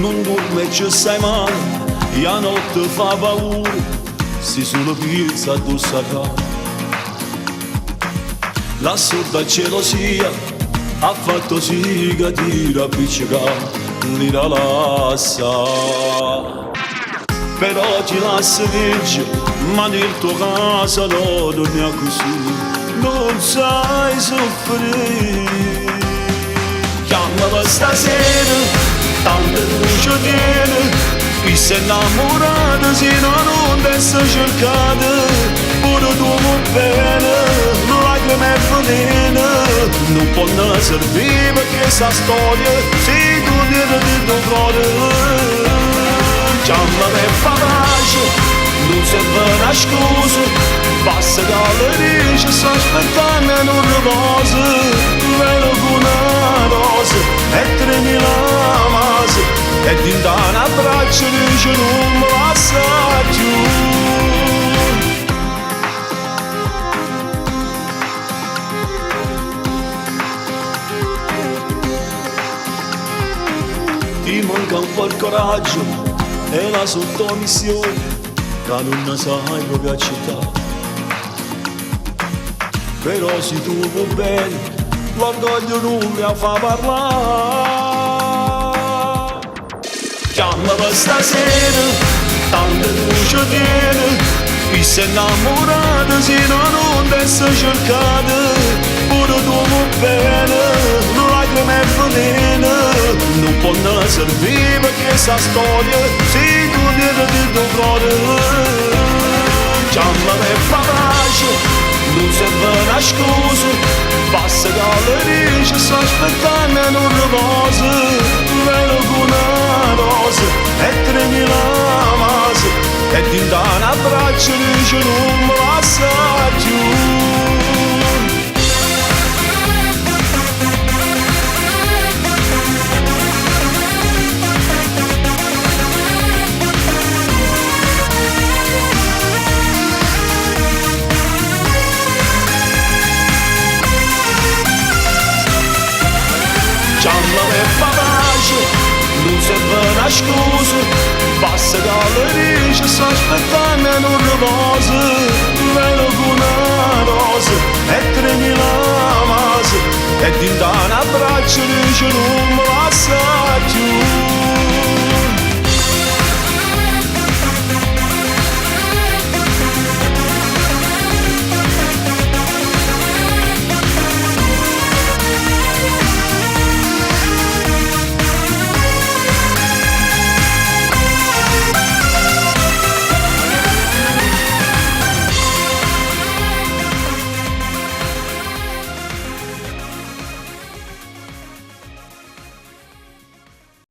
non dorme ci stai male, e la notte fa paura, si solo pizza addosso a casa. La sorda gelosia ha fatto sì che ti rappiccica, li rilassa. Però ti lascia vincere, ma nel tuo caso no, non è così, non sai soffrire. Chiamala stasera, tante luce tiene, chi si è innamorato sino a non essere cercato, pure tu vuoi bene, lacrime e veleno, non può ne servire perché sta storia, se tu vieni di tuo cuore. Chiamami e fa pace, non serve una scusa, basta che le dici, sto aspettando un riposo, vero come una rosa, e 3000 masi, e dinta un abbraccio dice non mi lascia più. Ti manca un po' il coraggio e la sottomissione che non sai proprio accettare. Però se tu vuoi bene, l'orgoglio non mi fa parlare. Chiamami stasera, tante luce tiene, chi si è innamorato sino a non essere cercato, pure tu vuoi bene, lacrime e veleno, non può ne servire perché sta storia, se tu vieni di tuo cuore. Chiamami e fa pace, non serve una scusa, basta che le dici, sto aspettando un riposo, vero come una rosa, e 3000 masi, e dinta un abbraccio dice non mi lascia più. Chiamami e fa pace, non serve una scusa, basta che le dici, sto aspettando un riposo,